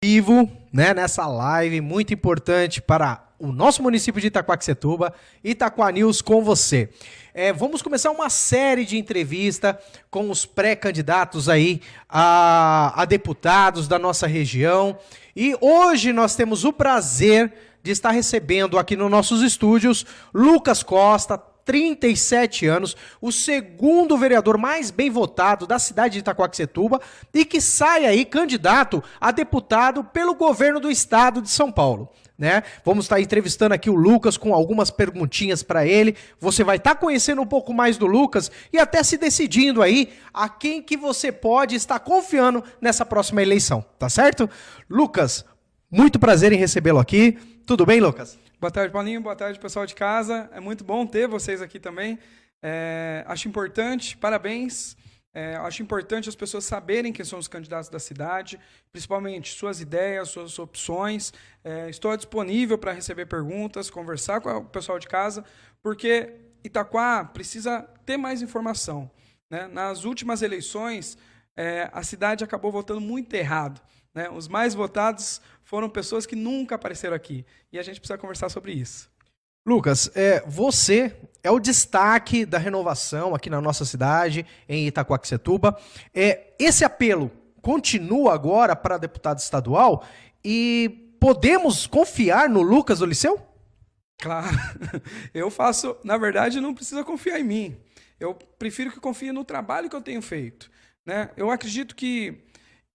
Vivo, né, nessa live muito importante para o nosso município de Itaquaquecetuba, Itaquá News com você. Vamos começar uma série de entrevistas com os pré-candidatos aí a deputados da nossa região. E hoje nós temos o prazer de estar recebendo aqui nos nossos estúdios Lucas Costa, 37 anos, o segundo vereador mais bem votado da cidade de Itaquaquecetuba e que sai aí candidato a deputado pelo governo do estado de São Paulo, né? Vamos estar entrevistando aqui o Lucas com algumas perguntinhas para ele. Você vai estar conhecendo um pouco mais do Lucas e até se decidindo aí a quem que você pode estar confiando nessa próxima eleição, tá certo? Lucas, muito prazer em recebê-lo aqui. Tudo bem, Lucas? Boa tarde, Paulinho. Boa tarde, pessoal de casa. É muito bom ter vocês aqui também. Acho importante, parabéns. Acho importante as pessoas saberem quem são os candidatos da cidade, principalmente suas ideias, suas opções. Estou disponível para receber perguntas, conversar com o pessoal de casa, porque Itaquá precisa ter mais informação, né? Nas últimas eleições, a cidade acabou votando muito errado, né? Os mais votados foram pessoas que nunca apareceram aqui. E a gente precisa conversar sobre isso. Lucas, você é o destaque da renovação aqui na nossa cidade, em Itaquaquecetuba. Esse apelo continua agora para deputado estadual e podemos confiar no Lucas do Liceu? Claro. Eu faço, na verdade, não precisa confiar em mim. Eu prefiro que confie no trabalho que eu tenho feito, né? Eu acredito que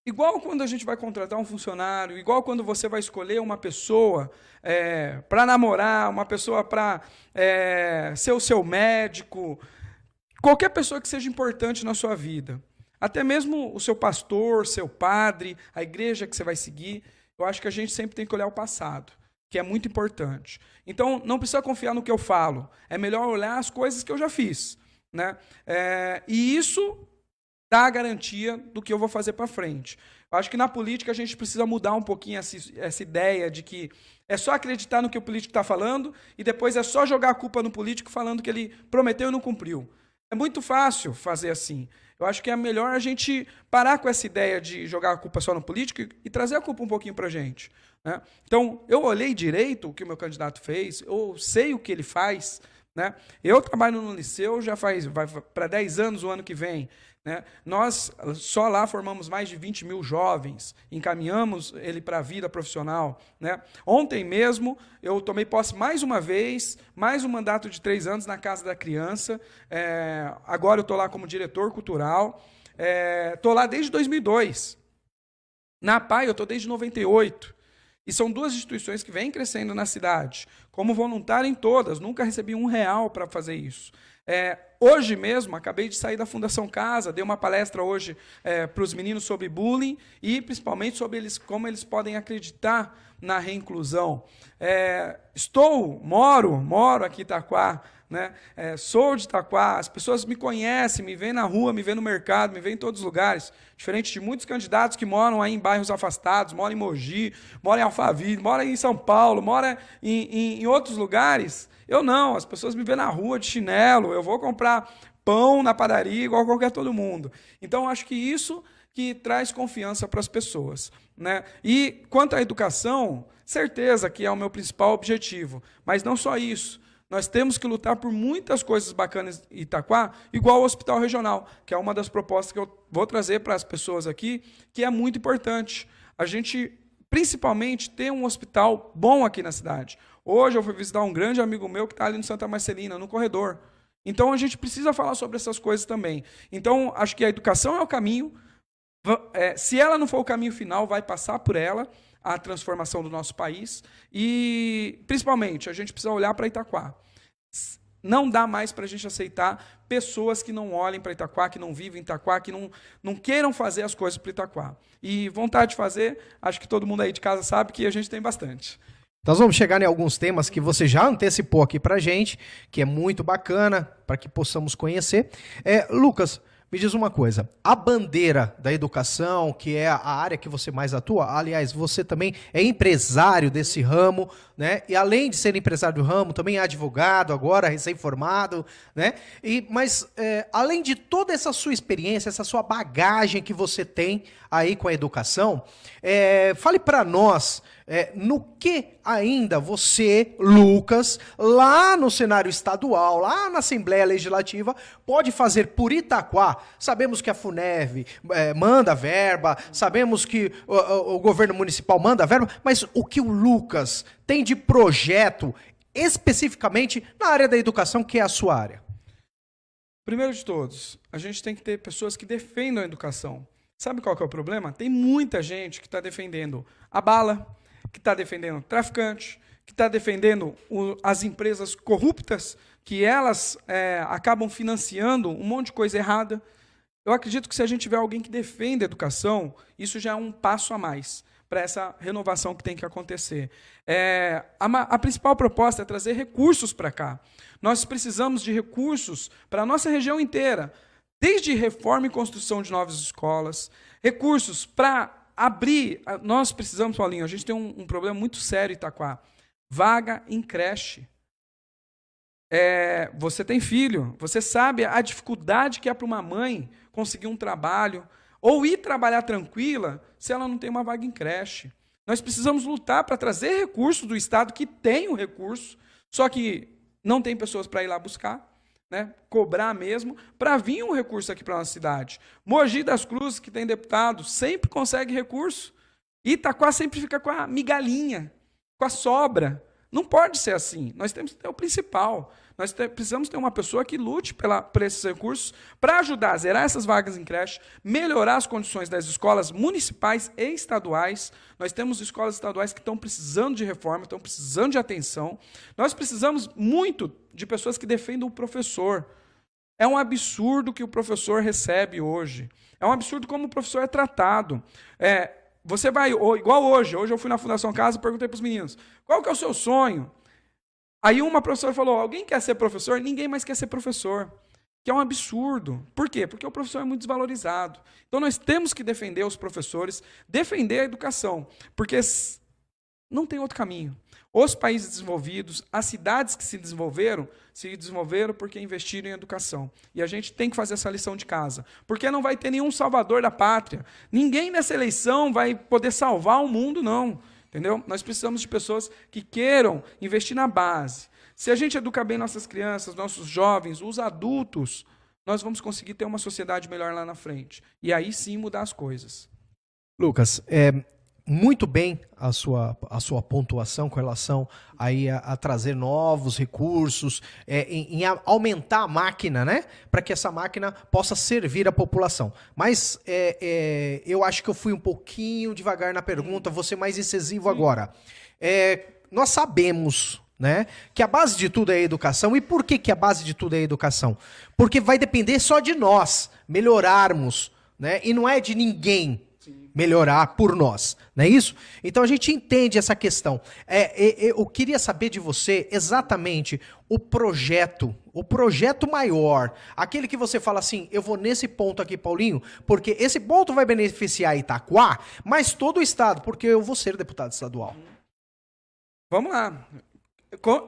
igual quando a gente vai contratar um funcionário, igual quando você vai escolher uma pessoa para namorar, uma pessoa para ser o seu médico, qualquer pessoa que seja importante na sua vida, até mesmo o seu pastor, seu padre, a igreja que você vai seguir, eu acho que a gente sempre tem que olhar o passado, que é muito importante. Então, não precisa confiar no que eu falo, é melhor olhar as coisas que eu já fiz, né? E isso dá a garantia do que eu vou fazer para frente. Eu acho que na política a gente precisa mudar um pouquinho essa ideia de que é só acreditar no que o político está falando e depois é só jogar a culpa no político falando que ele prometeu e não cumpriu. É muito fácil fazer assim. Eu acho que é melhor a gente parar com essa ideia de jogar a culpa só no político e trazer a culpa um pouquinho para a gente, né? Então, eu olhei direito o que o meu candidato fez, eu sei o que ele faz, né? Eu trabalho no Liceu, vai para 10 anos o ano que vem, né? Nós só lá formamos mais de 20 mil jovens, encaminhamos ele para a vida profissional, né? Ontem mesmo eu tomei posse mais uma vez, mais um mandato de 3 anos na Casa da Criança, agora eu estou lá como diretor cultural, estou lá desde 2002, na PAI eu estou desde 98, e são duas instituições que vêm crescendo na cidade, como voluntário em todas, nunca recebi R$1 para fazer isso. Hoje mesmo, acabei de sair da Fundação Casa, dei uma palestra hoje para os meninos sobre bullying e principalmente sobre como eles podem acreditar na reinclusão. Moro aqui em Itaquá, né? Sou de Itaquá, as pessoas me conhecem, me veem na rua, me veem no mercado, me veem em todos os lugares, diferente de muitos candidatos que moram aí em bairros afastados, moram em Mogi, moram em Alphaville, moram em São Paulo, moram em outros lugares. Eu não, as pessoas me veem na rua de chinelo, eu vou comprar pão na padaria igual qualquer todo mundo. Então, acho que isso que traz confiança para as pessoas, né? E quanto à educação, certeza que é o meu principal objetivo, mas não só isso. Nós temos que lutar por muitas coisas bacanas em Itaquá, igual o Hospital Regional, que é uma das propostas que eu vou trazer para as pessoas aqui, que é muito importante. A gente, principalmente, ter um hospital bom aqui na cidade. Hoje eu fui visitar um grande amigo meu que está ali no Santa Marcelina, no corredor. Então, a gente precisa falar sobre essas coisas também. Então, acho que a educação é o caminho. Se ela não for o caminho final, vai passar por ela a transformação do nosso país. E, principalmente, a gente precisa olhar para Itaquá. Não dá mais para a gente aceitar pessoas que não olhem para Itaquá, que não vivem em Itaquá, que não queiram fazer as coisas para Itaquá. E vontade de fazer, acho que todo mundo aí de casa sabe que a gente tem bastante. Nós vamos chegar em alguns temas que você já antecipou aqui pra gente, que é muito bacana, para que possamos conhecer. Lucas, me diz uma coisa, a bandeira da educação, que é a área que você mais atua, aliás, você também é empresário desse ramo, né? E além de ser empresário do ramo, também é advogado agora, recém-formado, né? Mas além de toda essa sua experiência, essa sua bagagem que você tem aí com a educação, fale para nós no que ainda você, Lucas, lá no cenário estadual, lá na Assembleia Legislativa, pode fazer por Itaquá. Sabemos que a FUNEV manda verba, sabemos que o governo municipal manda verba, mas o que o Lucas tem de projeto especificamente na área da educação, que é a sua área? Primeiro de todos, a gente tem que ter pessoas que defendam a educação. Sabe qual que é o problema? Tem muita gente que está defendendo a bala, que está defendendo o traficante, que está defendendo as empresas corruptas, que elas acabam financiando um monte de coisa errada. Eu acredito que se a gente tiver alguém que defenda a educação, isso já é um passo a mais para essa renovação que tem que acontecer. A principal proposta é trazer recursos para cá. Nós precisamos de recursos para a nossa região inteira, desde reforma e construção de novas escolas, recursos para abrir. Nós precisamos, Paulinho, a gente tem um problema muito sério em Itaquá. Vaga em creche. Você tem filho, você sabe a dificuldade que é para uma mãe conseguir um trabalho, ou ir trabalhar tranquila, se ela não tem uma vaga em creche. Nós precisamos lutar para trazer recursos do Estado, que tem o recurso, só que não tem pessoas para ir lá buscar, né, cobrar mesmo, para vir um recurso aqui para a nossa cidade. Mogi das Cruzes, que tem deputado, sempre consegue recurso. Itaquá sempre fica com a migalhinha, com a sobra. Não pode ser assim. Nós temos que ter o principal. Nós precisamos ter uma pessoa que lute por esses recursos para ajudar a zerar essas vagas em creche, melhorar as condições das escolas municipais e estaduais. Nós temos escolas estaduais que estão precisando de reforma, estão precisando de atenção. Nós precisamos muito de pessoas que defendam o professor. É um absurdo que o professor recebe hoje. É um absurdo como o professor é tratado. Você vai, igual hoje eu fui na Fundação Casa e perguntei para os meninos, qual que é o seu sonho? Aí uma professora falou, alguém quer ser professor? Ninguém mais quer ser professor, que é um absurdo. Por quê? Porque o professor é muito desvalorizado. Então nós temos que defender os professores, defender a educação, porque não tem outro caminho. Os países desenvolvidos, as cidades que se desenvolveram porque investiram em educação. E a gente tem que fazer essa lição de casa, porque não vai ter nenhum salvador da pátria. Ninguém nessa eleição vai poder salvar o mundo, não. Entendeu? Nós precisamos de pessoas que queiram investir na base. Se a gente educar bem nossas crianças, nossos jovens, os adultos, nós vamos conseguir ter uma sociedade melhor lá na frente. E aí sim mudar as coisas. Lucas, muito bem a sua pontuação com relação aí a trazer novos recursos, em aumentar a máquina, né? Para que essa máquina possa servir a população. Mas eu acho que eu fui um pouquinho devagar na pergunta, vou ser mais incisivo agora. Nós sabemos, né, que a base de tudo é a educação. E por que a base de tudo é a educação? Porque vai depender só de nós melhorarmos, né? E não é de ninguém melhorar por nós, não é isso? Então a gente entende essa questão. Eu queria saber de você exatamente o projeto maior, aquele que você fala assim, eu vou nesse ponto aqui, Paulinho, porque esse ponto vai beneficiar Itaquá, mas todo o estado, porque eu vou ser deputado estadual. Vamos lá.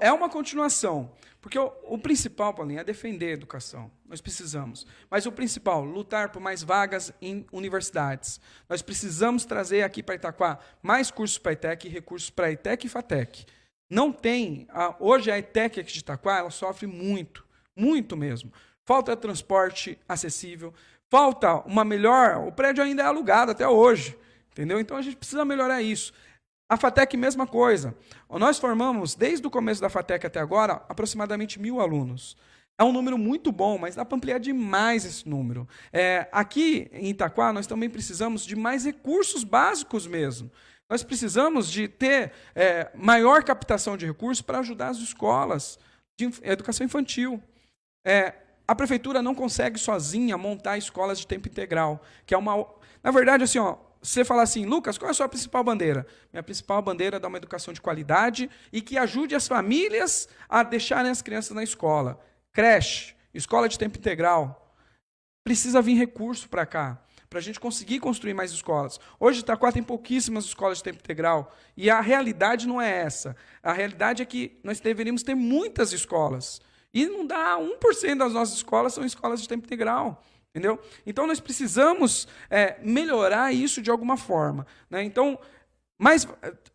É uma continuação. Porque o principal, Paulinho, é defender a educação. Nós precisamos. Mas o principal, lutar por mais vagas em universidades. Nós precisamos trazer aqui para Itaquá mais cursos para a ETEC e recursos para a ETEC e FATEC. Não tem. Hoje a ETEC aqui de Itaquá, ela sofre muito. Muito mesmo. Falta transporte acessível. Falta uma melhor... O prédio ainda é alugado até hoje. Entendeu? Então a gente precisa melhorar isso. A FATEC, mesma coisa. Nós formamos, desde o começo da FATEC até agora, aproximadamente 1.000 alunos. É um número muito bom, mas dá para ampliar demais esse número. Aqui em Itaquá, nós também precisamos de mais recursos básicos mesmo. Nós precisamos de ter maior captação de recursos para ajudar as escolas de educação infantil. A prefeitura não consegue sozinha montar escolas de tempo integral, que é uma... Na verdade, assim, você fala assim, Lucas, qual é a sua principal bandeira? Minha principal bandeira é dar uma educação de qualidade e que ajude as famílias a deixarem as crianças na escola. Creche, escola de tempo integral. Precisa vir recurso para cá. para a gente conseguir construir mais escolas. Hoje, Itaquá tem pouquíssimas escolas de tempo integral, e a realidade não é essa. A realidade é que nós deveríamos ter muitas escolas, e não dá 1% das nossas escolas são escolas de tempo integral. Entendeu? Então, nós precisamos melhorar isso de alguma forma. Né? Então, mais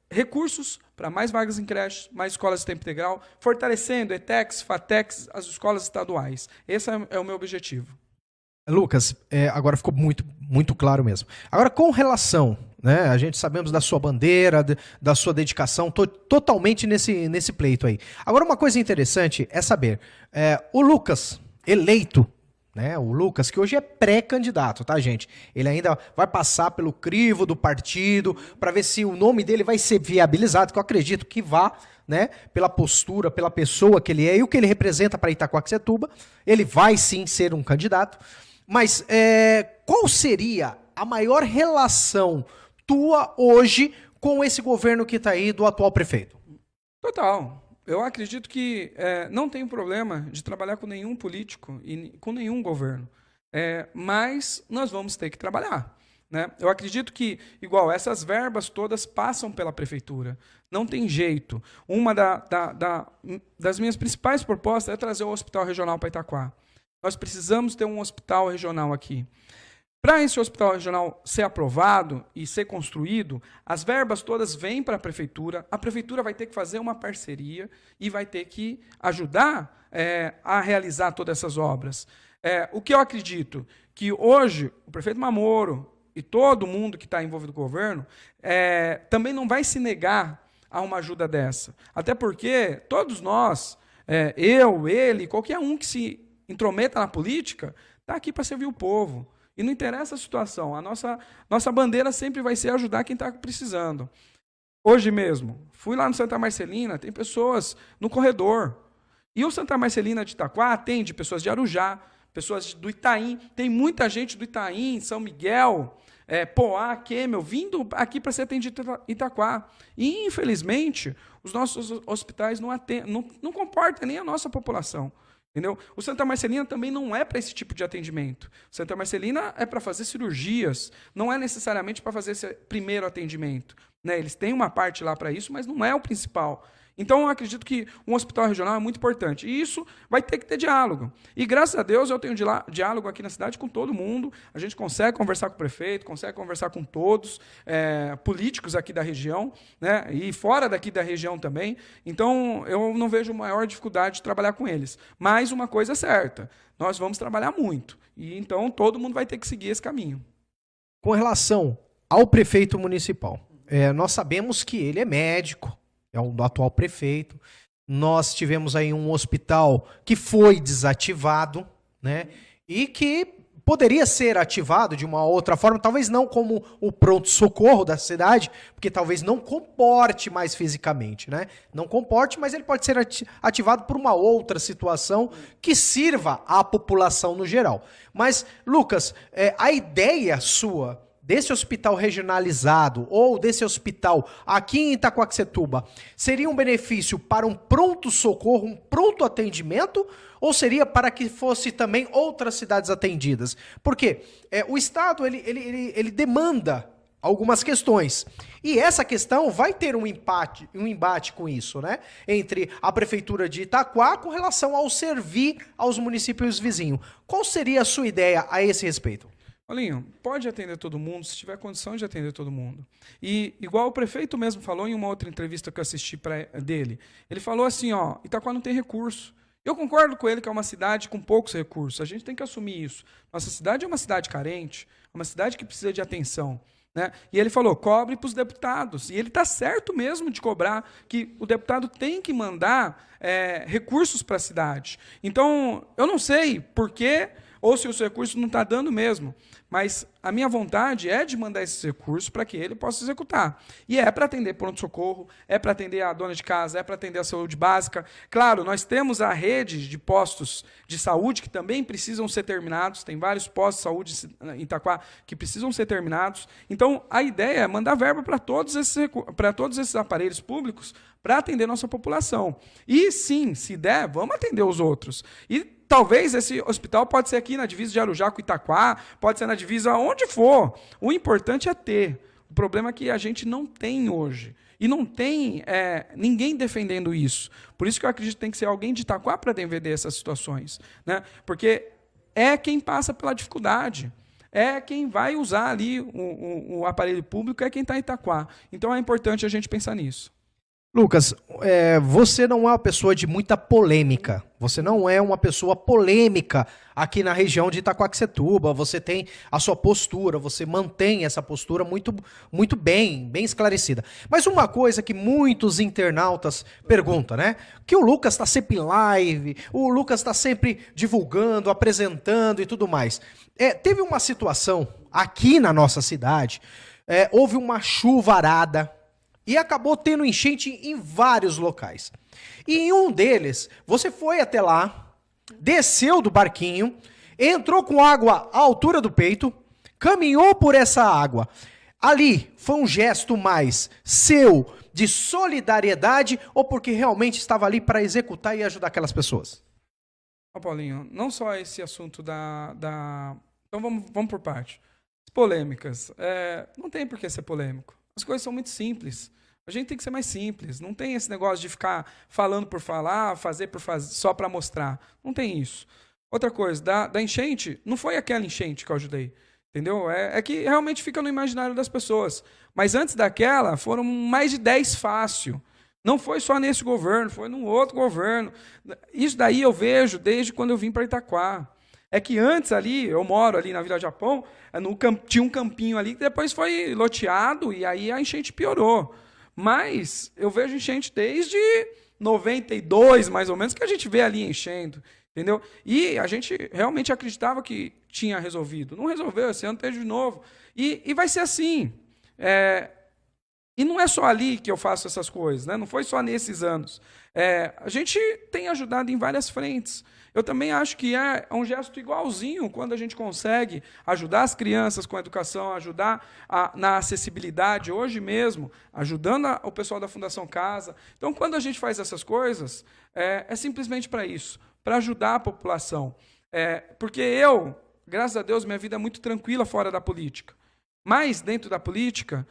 recursos para mais vagas em creches, mais escolas de tempo integral, fortalecendo ETECs, FATECs, as escolas estaduais. Esse é o meu objetivo. Lucas, agora ficou muito claro mesmo. Agora, com relação, né, a gente sabemos da sua bandeira, da sua dedicação, totalmente nesse pleito aí. Agora, uma coisa interessante é saber, o Lucas, eleito, né, o Lucas, que hoje é pré-candidato, tá, gente? Ele ainda vai passar pelo crivo do partido para ver se o nome dele vai ser viabilizado, que eu acredito que vá, né, pela postura, pela pessoa que ele é e o que ele representa para Itaquaquecetuba. Ele vai sim ser um candidato. Mas qual seria a maior relação tua hoje com esse governo que está aí do atual prefeito? Total. Eu acredito que não tem problema de trabalhar com nenhum político e com nenhum governo, mas nós vamos ter que trabalhar. Né? Eu acredito que, igual, essas verbas todas passam pela prefeitura. Não tem jeito. Uma das minhas principais propostas é trazer o hospital regional para Itaquá. Nós precisamos ter um hospital regional aqui. Para esse hospital regional ser aprovado e ser construído, as verbas todas vêm para a prefeitura vai ter que fazer uma parceria e vai ter que ajudar a realizar todas essas obras. O que eu acredito? Que hoje o prefeito Mamoro e todo mundo que está envolvido com o governo também não vai se negar a uma ajuda dessa. Até porque todos nós, eu, ele, qualquer um que se intrometa na política, está aqui para servir o povo. E não interessa a situação, a nossa bandeira sempre vai ser ajudar quem está precisando. Hoje mesmo, fui lá no Santa Marcelina, tem pessoas no corredor. E o Santa Marcelina de Itaquá atende pessoas de Arujá, pessoas do Itaim, tem muita gente do Itaim, São Miguel, Poá, Quêmel, vindo aqui para ser atendido em Itaquá. E, infelizmente, os nossos hospitais não comportam nem a nossa população. Entendeu? O Santa Marcelina também não é para esse tipo de atendimento. O Santa Marcelina é para fazer cirurgias, não é necessariamente para fazer esse primeiro atendimento. Né? Eles têm uma parte lá para isso, mas não é o principal. Então, eu acredito que um hospital regional é muito importante. E isso vai ter que ter diálogo. E, graças a Deus, eu tenho diálogo aqui na cidade com todo mundo. A gente consegue conversar com o prefeito, consegue conversar com todos, políticos aqui da região, né? E fora daqui da região também. Então, eu não vejo maior dificuldade de trabalhar com eles. Mas uma coisa é certa, nós vamos trabalhar muito. E, então, todo mundo vai ter que seguir esse caminho. Com relação ao prefeito municipal, nós sabemos que ele é médico, é o do atual prefeito. Nós tivemos aí um hospital que foi desativado, né? E que poderia ser ativado de uma outra forma, talvez não como o pronto-socorro da cidade, porque talvez não comporte mais fisicamente, né? Não comporte, mas ele pode ser ativado por uma outra situação que sirva à população no geral. Mas, Lucas, a ideia sua desse hospital regionalizado ou desse hospital aqui em Itaquaquecetuba seria um benefício para um pronto-socorro, um pronto atendimento, ou seria para que fosse também outras cidades atendidas? Porque o Estado ele demanda algumas questões. E essa questão vai ter um embate com isso, né? Entre a Prefeitura de Itaquá com relação ao servir aos municípios vizinhos. Qual seria a sua ideia a esse respeito? Paulinho, pode atender todo mundo se tiver condição de atender todo mundo. E, igual o prefeito mesmo falou em uma outra entrevista que eu assisti dele, ele falou assim, Itaquá não tem recurso. Eu concordo com ele que é uma cidade com poucos recursos, a gente tem que assumir isso. Nossa cidade é uma cidade carente, uma cidade que precisa de atenção. Né? E ele falou, cobre para os deputados. E ele está certo mesmo de cobrar, que o deputado tem que mandar recursos para a cidade. Então, eu não sei por quê, ou se os recursos não está dando mesmo. Mas a minha vontade é de mandar esses recursos para que ele possa executar. E é para atender pronto-socorro, é para atender a dona de casa, é para atender a saúde básica. Claro, nós temos a rede de postos de saúde que também precisam ser terminados. Tem vários postos de saúde em Itaquá que precisam ser terminados. Então, a ideia é mandar verba para todos esses aparelhos públicos para atender nossa população. E sim, se der, vamos atender os outros. E talvez esse hospital pode ser aqui na divisa de Arujá com Itaquá, pode ser na divisa onde for. O importante é ter. O problema é que a gente não tem hoje. E não tem ninguém defendendo isso. Por isso que eu acredito que tem que ser alguém de Itaquá para defender essas situações. Né? Porque é quem passa pela dificuldade. É quem vai usar ali o aparelho público, é quem está em Itaquá. Então é importante a gente pensar nisso. Lucas, você não é uma pessoa de muita polêmica. Você não é uma pessoa polêmica aqui na região de Itaquaquecetuba. Você tem a sua postura, você mantém essa postura muito, muito bem esclarecida. Mas uma coisa que muitos internautas perguntam, né? Que o Lucas está sempre em live, o Lucas está sempre divulgando, apresentando e tudo mais. Teve uma situação aqui na nossa cidade, houve uma chuvarada, e acabou tendo enchente em vários locais. E em um deles, você foi até lá, desceu do barquinho, entrou com água à altura do peito, caminhou por essa água. Ali foi um gesto mais seu, de solidariedade, ou porque realmente estava ali para executar e ajudar aquelas pessoas? Paulinho, não só esse assunto Então vamos por parte. Polêmicas. Não tem por que ser polêmico. As coisas são muito simples. A gente tem que ser mais simples. Não tem esse negócio de ficar falando por falar, fazer por fazer, só para mostrar. Não tem isso. Outra coisa, da enchente, não foi aquela enchente que eu ajudei. Entendeu? É que realmente fica no imaginário das pessoas. Mas antes daquela, foram mais de 10 fácil. Não foi só nesse governo, foi num outro governo. Isso daí eu vejo desde quando eu vim para Itaquá. É que antes ali, eu moro ali na Vila Japão, tinha um campinho ali que depois foi loteado e aí a enchente piorou. Mas eu vejo enchente desde 92, mais ou menos, que a gente vê ali enchendo. Entendeu? E a gente realmente acreditava que tinha resolvido. Não resolveu, esse ano teve de novo. E vai ser assim. E não é só ali que eu faço essas coisas, né? Não foi só nesses anos. A gente tem ajudado em várias frentes. Eu também acho que é um gesto igualzinho quando a gente consegue ajudar as crianças com a educação, ajudar na acessibilidade, hoje mesmo, ajudando o pessoal da Fundação Casa. Então, quando a gente faz essas coisas, é simplesmente para isso, para ajudar a população. Porque graças a Deus, minha vida é muito tranquila fora da política. Mas, dentro da política,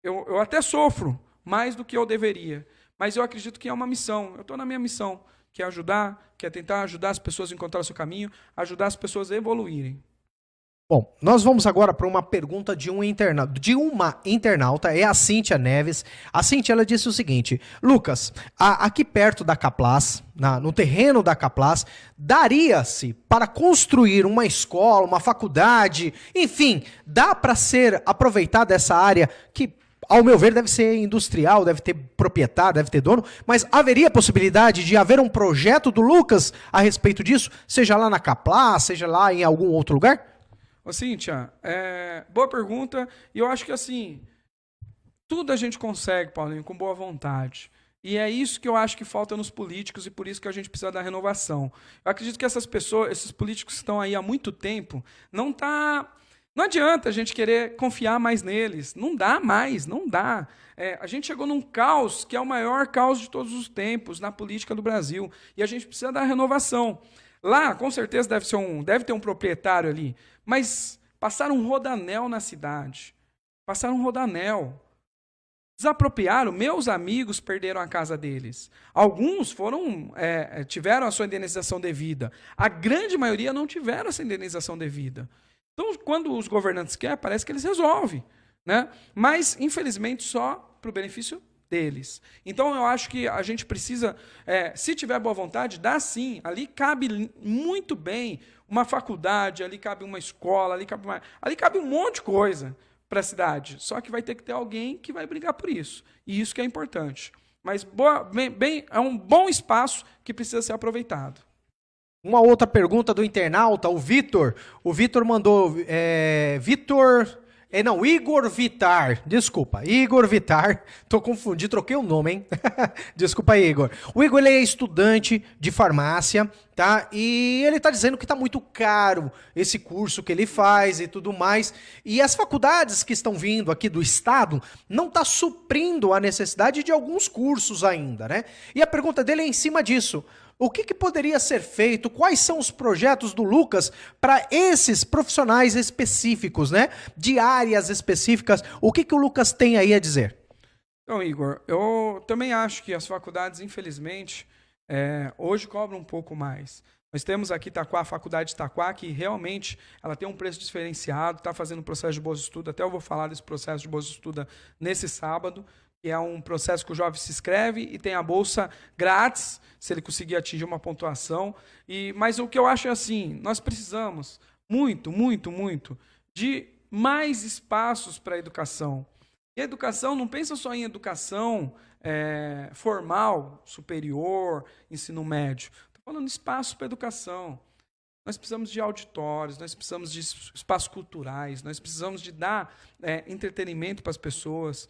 eu até sofro mais do que eu deveria. Mas eu acredito que é uma missão. Eu estou na minha missão, que é ajudar, que é tentar ajudar as pessoas a encontrar o seu caminho, ajudar as pessoas a evoluírem. Bom, nós vamos agora para uma pergunta de uma internauta, é a Cíntia Neves. A Cíntia, ela disse o seguinte: Lucas, aqui perto da Caplas, no terreno da Caplas, daria-se para construir uma escola, uma faculdade, enfim, dá para ser aproveitada essa área que, ao meu ver, deve ser industrial, deve ter proprietário, deve ter dono, mas haveria possibilidade de haver um projeto do Lucas a respeito disso, seja lá na Caplas, seja lá em algum outro lugar? Ô, Cíntia, boa pergunta, e eu acho que assim, tudo a gente consegue, Paulinho, com boa vontade. E é isso que eu acho que falta nos políticos e por isso que a gente precisa da renovação. Eu acredito que essas pessoas, esses políticos que estão aí há muito tempo, não adianta a gente querer confiar mais neles. Não dá mais, não dá. A gente chegou num caos que é o maior caos de todos os tempos na política do Brasil. E a gente precisa da renovação. Lá, com certeza, deve ter um proprietário ali. Mas passaram um rodanel na cidade. Passaram um rodanel. Desapropriaram. Meus amigos perderam a casa deles. Alguns tiveram a sua indenização devida. A grande maioria não tiveram essa indenização devida. Então, quando os governantes querem, parece que eles resolvem, né? Mas, infelizmente, só para o benefício deles. Então, eu acho que a gente precisa, se tiver boa vontade, dá sim. Ali cabe muito bem uma faculdade, ali cabe uma escola, ali cabe um monte de coisa para a cidade. Só que vai ter que ter alguém que vai brigar por isso. E isso que é importante. Mas é um bom espaço que precisa ser aproveitado. Uma outra pergunta do internauta, o Vitor. O Vitor mandou... Igor Vitar. Desculpa, Igor Vitar. Tô confundindo, troquei o nome, hein? Desculpa aí, Igor. O Igor, ele é estudante de farmácia, tá? E ele tá dizendo que tá muito caro esse curso que ele faz e tudo mais. E as faculdades que estão vindo aqui do estado não tá suprindo a necessidade de alguns cursos ainda, né? E a pergunta dele é em cima disso. O que poderia ser feito? Quais são os projetos do Lucas para esses profissionais específicos, né? De áreas específicas. O que o Lucas tem aí a dizer? Então, Igor, eu também acho que as faculdades, infelizmente, hoje cobram um pouco mais. Nós temos aqui Itaquá, a Faculdade de Itaquá, que realmente ela tem um preço diferenciado, está fazendo um processo de bolsa de estudo, até eu vou falar desse processo de bolsa de estudo nesse sábado, que é um processo que o jovem se inscreve e tem a bolsa grátis, se ele conseguir atingir uma pontuação. Mas o que eu acho é assim, nós precisamos muito, muito, muito de mais espaços para a educação. E a educação, não pensa só em educação formal, superior, ensino médio. Estou falando de espaço para educação. Nós precisamos de auditórios, nós precisamos de espaços culturais, nós precisamos de dar entretenimento para as pessoas.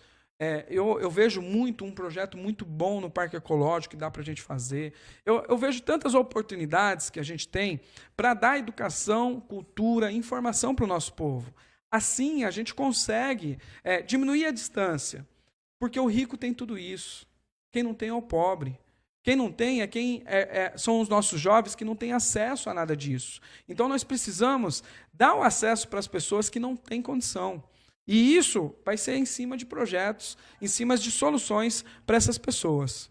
Eu vejo um projeto muito bom no Parque Ecológico que dá para a gente fazer. Eu vejo tantas oportunidades que a gente tem para dar educação, cultura, informação para o nosso povo. Assim, a gente consegue diminuir a distância, porque o rico tem tudo isso. Quem não tem é o pobre. Quem não tem são os nossos jovens que não têm acesso a nada disso. Então, nós precisamos dar o acesso para as pessoas que não têm condição. E isso vai ser em cima de projetos, em cima de soluções para essas pessoas.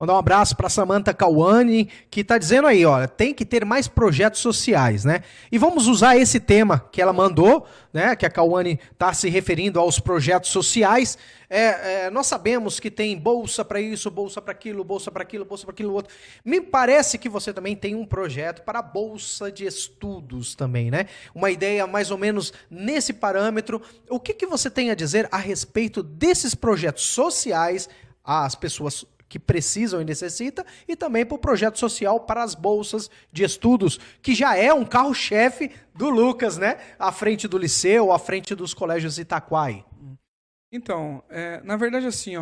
Mandar um abraço para Samantha Cauane, que está dizendo aí, olha, tem que ter mais projetos sociais, né? E vamos usar esse tema que ela mandou, né? Que a Cauane está se referindo aos projetos sociais. Nós sabemos que tem bolsa para isso, bolsa para aquilo, bolsa para aquilo, bolsa para aquilo outro. Me parece que você também tem um projeto para bolsa de estudos também, né? Uma ideia mais ou menos nesse parâmetro. O que você tem a dizer a respeito desses projetos sociais às pessoas que precisam e necessitam, e também para o projeto social para as bolsas de estudos, que já é um carro-chefe do Lucas, né? À frente do liceu, à frente dos colégios Itaquá. Então, na verdade, assim,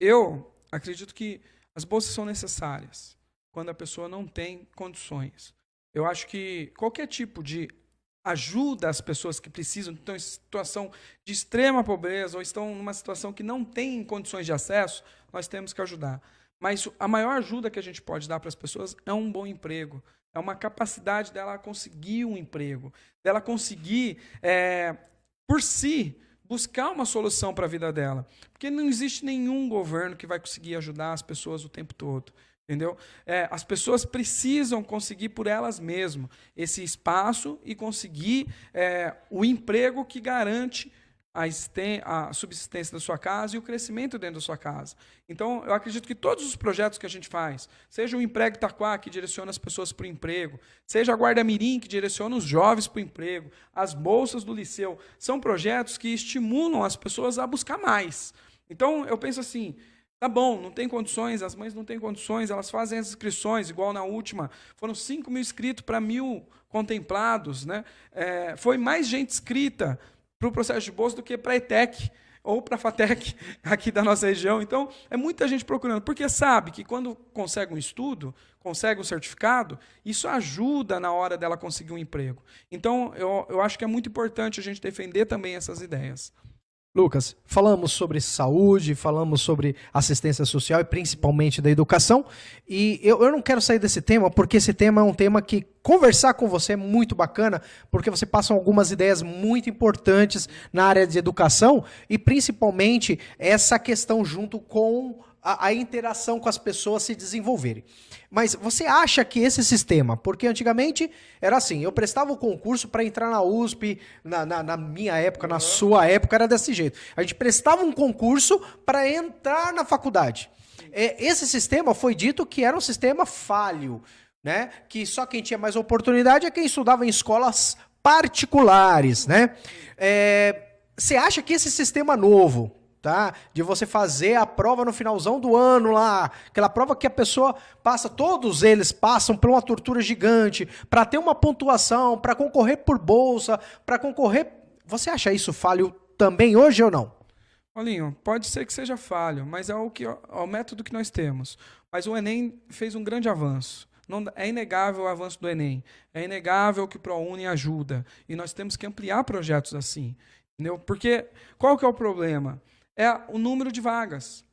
eu acredito que as bolsas são necessárias quando a pessoa não tem condições. Eu acho que qualquer tipo de ajuda às pessoas que precisam, estão em situação de extrema pobreza ou estão numa situação que não tem condições de acesso, nós temos que ajudar. Mas a maior ajuda que a gente pode dar para as pessoas é um bom emprego, é uma capacidade dela conseguir um emprego, dela conseguir, por si, buscar uma solução para a vida dela. Porque não existe nenhum governo que vai conseguir ajudar as pessoas o tempo todo. Entendeu? As pessoas precisam conseguir por elas mesmas esse espaço e conseguir o emprego que garante a subsistência da sua casa e o crescimento dentro da sua casa. Então, eu acredito que todos os projetos que a gente faz, seja o Emprego Itaquá, que direciona as pessoas para o emprego, seja a Guarda Mirim, que direciona os jovens para o emprego, as bolsas do liceu, são projetos que estimulam as pessoas a buscar mais. Então, eu penso assim, tá bom, não tem condições, as mães não têm condições, elas fazem as inscrições, igual na última, foram 5 mil inscritos para 1.000 contemplados, né? Foi mais gente inscrita para o processo de bolsa do que para a ETEC ou para a FATEC aqui da nossa região. Então, é muita gente procurando, porque sabe que quando consegue um estudo, consegue um certificado, isso ajuda na hora dela conseguir um emprego. Então, eu acho que é muito importante a gente defender também essas ideias. Lucas, falamos sobre saúde, falamos sobre assistência social e principalmente da educação, e eu não quero sair desse tema, porque esse tema é um tema que conversar com você é muito bacana, porque você passa algumas ideias muito importantes na área de educação, e principalmente essa questão junto com a interação com as pessoas se desenvolverem. Mas você acha que esse sistema, porque antigamente era assim, eu prestava o concurso para entrar na USP, na minha época, na sua época era desse jeito. A gente prestava um concurso para entrar na faculdade. Esse sistema foi dito que era um sistema falho, né? Que só quem tinha mais oportunidade é quem estudava em escolas particulares, né? Você acha que esse sistema novo, tá? De você fazer a prova no finalzão do ano lá, aquela prova que a pessoa passa, todos eles passam por uma tortura gigante, para ter uma pontuação, para concorrer por bolsa, para concorrer... Você acha isso falho também hoje ou não? Paulinho, pode ser que seja falho, mas é o método que nós temos. Mas o Enem fez um grande avanço. É inegável o avanço do Enem. É inegável que o ProUni ajuda. E nós temos que ampliar projetos assim. Entendeu? Porque qual que é o problema? É o número de vagas.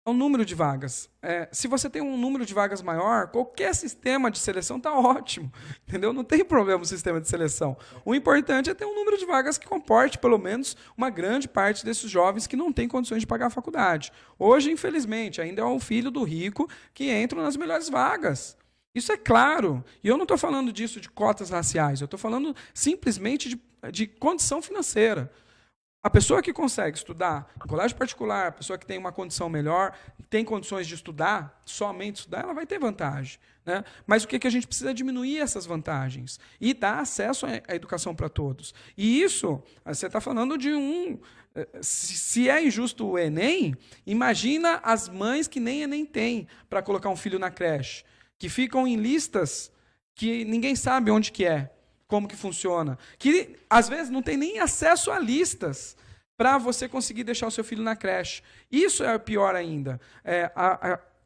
É o número de vagas. Se você tem um número de vagas maior, qualquer sistema de seleção está ótimo. Entendeu? Não tem problema o sistema de seleção. O importante é ter um número de vagas que comporte, pelo menos, uma grande parte desses jovens que não têm condições de pagar a faculdade. Hoje, infelizmente, ainda é o filho do rico que entra nas melhores vagas. Isso é claro. E eu não estou falando disso de cotas raciais. Eu estou falando simplesmente de condição financeira. A pessoa que consegue estudar em colégio particular, a pessoa que tem uma condição melhor, tem condições de estudar, somente estudar, ela vai ter vantagem. Né? Mas o que a gente precisa é diminuir essas vantagens e dar acesso à educação para todos. E isso, você está falando de Se é injusto o Enem, imagina as mães que nem Enem têm para colocar um filho na creche, que ficam em listas que ninguém sabe onde que é. Como que funciona, que às vezes não tem nem acesso a listas para você conseguir deixar o seu filho na creche. Isso é pior ainda.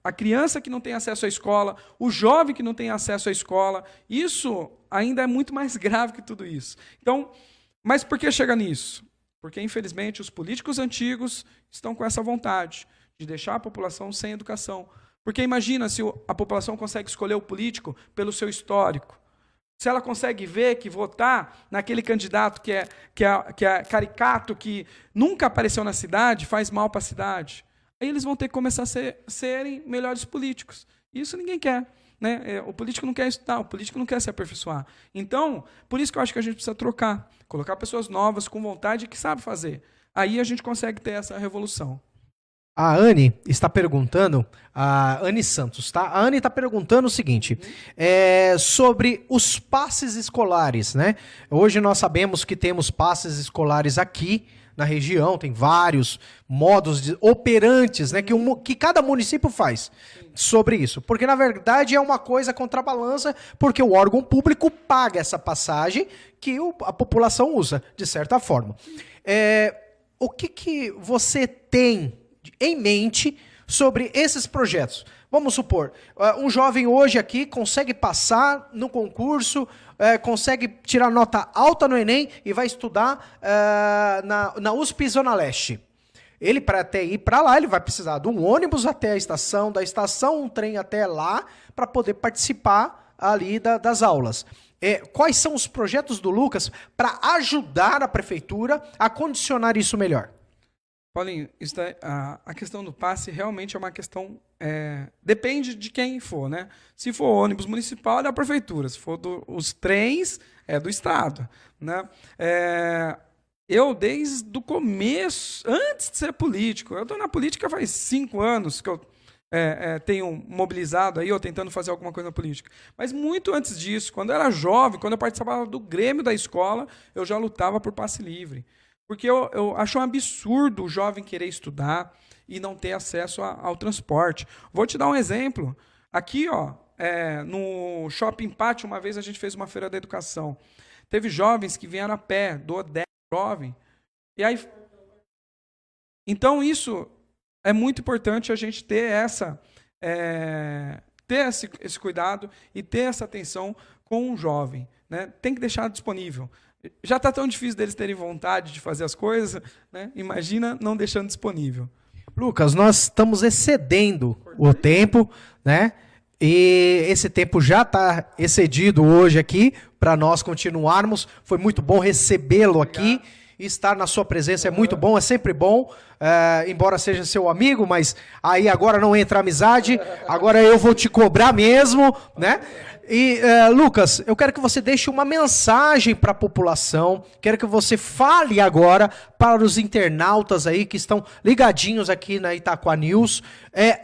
A criança que não tem acesso à escola, o jovem que não tem acesso à escola, isso ainda é muito mais grave que tudo isso. Então, mas por que chega nisso? Porque, infelizmente, os políticos antigos estão com essa vontade de deixar a população sem educação. Porque imagina se a população consegue escolher o político pelo seu histórico. Se ela consegue ver que votar naquele candidato que é caricato, que nunca apareceu na cidade, faz mal para a cidade, aí eles vão ter que começar a serem melhores políticos. Isso ninguém quer. Né? O político não quer estudar, o político não quer se aperfeiçoar. Então, por isso que eu acho que a gente precisa trocar, colocar pessoas novas, com vontade, que sabem fazer. Aí a gente consegue ter essa revolução. A Anne está perguntando, a Anne Santos, tá? A Anne está perguntando o seguinte, sobre os passes escolares, né? Hoje nós sabemos que temos passes escolares aqui na região, tem vários modos operantes, né? Que cada município faz sobre isso. Porque, na verdade, é uma coisa contrabalança, porque o órgão público paga essa passagem que a população usa, de certa forma. O que você tem em mente sobre esses projetos? Vamos supor, um jovem hoje aqui consegue passar no concurso, consegue tirar nota alta no Enem e vai estudar na USP Zona Leste. Ele, para até ir para lá, ele vai precisar de um ônibus até a estação, da estação um trem até lá, para poder participar ali das aulas. Quais são os projetos do Lucas para ajudar a prefeitura a condicionar isso melhor? Paulinho, a questão do passe realmente é uma questão... depende de quem for, né? Se for ônibus municipal, é da prefeitura. Se for os trens, é do Estado. Né? Eu, desde o começo, antes de ser político, eu estou na política faz 5 anos que eu tenho mobilizado aí, ou tentando fazer alguma coisa na política. Mas muito antes disso, quando eu era jovem, quando eu participava do Grêmio da escola, eu já lutava por passe livre. Porque eu acho um absurdo o jovem querer estudar e não ter acesso ao transporte. Vou te dar um exemplo. Aqui, no Shopping Pátio, uma vez a gente fez uma feira da educação. Teve jovens que vieram a pé, do ODEC jovem. E aí, então, isso é muito importante a gente ter esse cuidado e ter essa atenção com o jovem. Né? Tem que deixar disponível. Já está tão difícil deles terem vontade de fazer as coisas, né? Imagina não deixando disponível. Lucas, nós estamos excedendo o tempo, né? E esse tempo já está excedido hoje aqui, para nós continuarmos. Foi muito bom recebê-lo aqui. Estar na sua presença é muito bom, é sempre bom, embora seja seu amigo, mas aí agora não entra amizade, agora eu vou te cobrar mesmo, né? E, Lucas, eu quero que você deixe uma mensagem para a população, quero que você fale agora para os internautas aí que estão ligadinhos aqui na Itaquá News,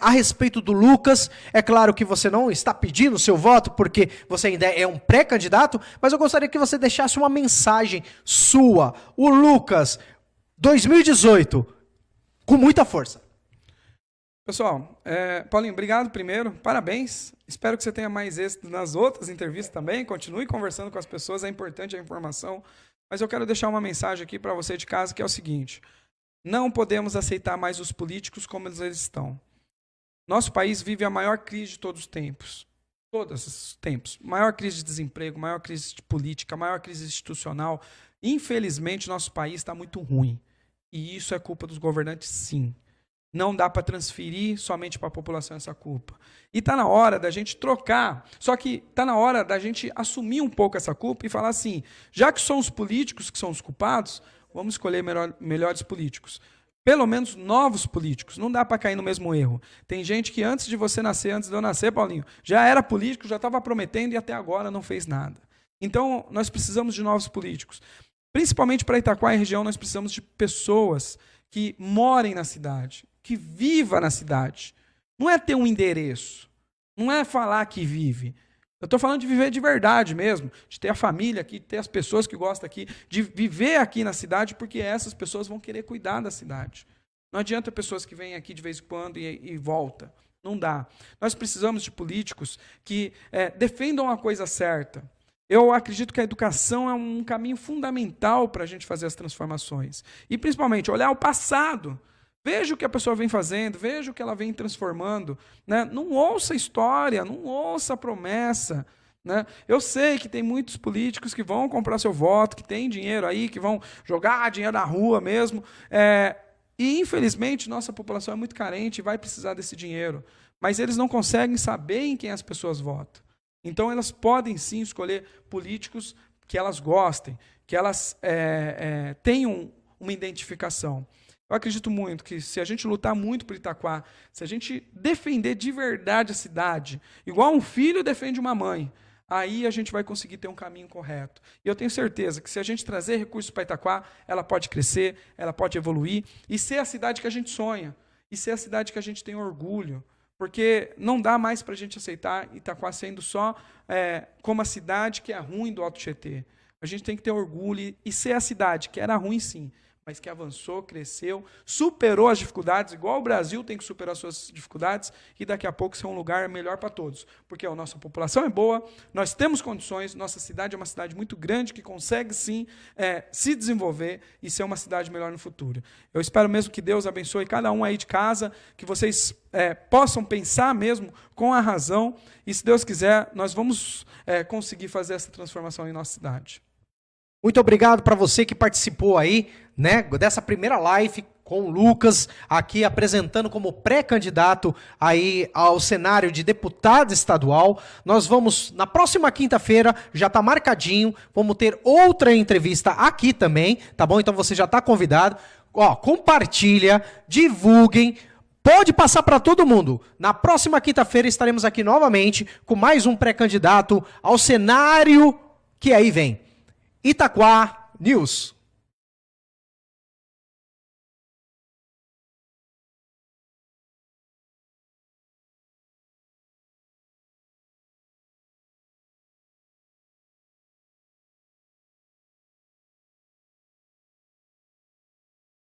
a respeito do Lucas. É claro que você não está pedindo seu voto, porque você ainda é um pré-candidato, mas eu gostaria que você deixasse uma mensagem sua. O Lucas, 2018, com muita força. Pessoal, Paulinho, obrigado primeiro, parabéns. Espero que você tenha mais êxito nas outras entrevistas também. Continue conversando com as pessoas, é importante a informação. Mas eu quero deixar uma mensagem aqui para você de casa, que é o seguinte: não podemos aceitar mais os políticos como eles estão. Nosso país vive a maior crise de todos os tempos. Todos os tempos. Maior crise de desemprego, maior crise de política, maior crise institucional. Infelizmente, nosso país está muito ruim. E isso é culpa dos governantes, sim. Não dá para transferir somente para a população essa culpa. E está na hora da gente trocar. Só que está na hora da gente assumir um pouco essa culpa e falar assim, já que são os políticos que são os culpados, vamos escolher melhores políticos. Pelo menos novos políticos. Não dá para cair no mesmo erro. Tem gente que antes de você nascer, antes de eu nascer, Paulinho, já era político, já estava prometendo e até agora não fez nada. Então, nós precisamos de novos políticos. Principalmente para Itaquá e região, nós precisamos de pessoas que morem na cidade, que vivam na cidade. Não é ter um endereço, não é falar que vive. Eu estou falando de viver de verdade mesmo, de ter a família aqui, de ter as pessoas que gostam aqui, de viver aqui na cidade, porque essas pessoas vão querer cuidar da cidade. Não adianta pessoas que vêm aqui de vez em quando e voltam. Não dá. Nós precisamos de políticos que defendam a coisa certa. Eu acredito que a educação é um caminho fundamental para a gente fazer as transformações. E, principalmente, olhar o passado. Veja o que a pessoa vem fazendo, veja o que ela vem transformando. Né? Não ouça a história, não ouça a promessa. Né? Eu sei que tem muitos políticos que vão comprar seu voto, que tem dinheiro aí, que vão jogar dinheiro na rua mesmo. E, infelizmente, nossa população é muito carente e vai precisar desse dinheiro. Mas eles não conseguem saber em quem as pessoas votam. Então, elas podem, sim, escolher políticos que elas gostem, que elas tenham uma identificação. Eu acredito muito que se a gente lutar muito por Itaquá, se a gente defender de verdade a cidade, igual um filho defende uma mãe, aí a gente vai conseguir ter um caminho correto. E eu tenho certeza que se a gente trazer recursos para Itaquá, ela pode crescer, ela pode evoluir e ser a cidade que a gente sonha, e ser a cidade que a gente tem orgulho. Porque não dá mais para a gente aceitar Itaquá sendo só como a cidade que é ruim do Alto Tietê. A gente tem que ter orgulho e ser a cidade que era ruim, sim, mas que avançou, cresceu, superou as dificuldades, igual o Brasil tem que superar suas dificuldades, e daqui a pouco ser um lugar melhor para todos. Porque a nossa população é boa, nós temos condições, nossa cidade é uma cidade muito grande, que consegue, sim, se desenvolver e ser uma cidade melhor no futuro. Eu espero mesmo que Deus abençoe cada um aí de casa, que vocês possam pensar mesmo com a razão, e se Deus quiser, nós vamos conseguir fazer essa transformação em nossa cidade. Muito obrigado para você que participou aí, né, dessa primeira live com o Lucas, aqui apresentando como pré-candidato aí ao cenário de deputado estadual. Nós vamos, na próxima quinta-feira, já está marcadinho, vamos ter outra entrevista aqui também, tá bom? Então você já está convidado. Ó, compartilha, divulguem, pode passar para todo mundo. Na próxima quinta-feira estaremos aqui novamente com mais um pré-candidato ao cenário que aí vem. Itaquá News.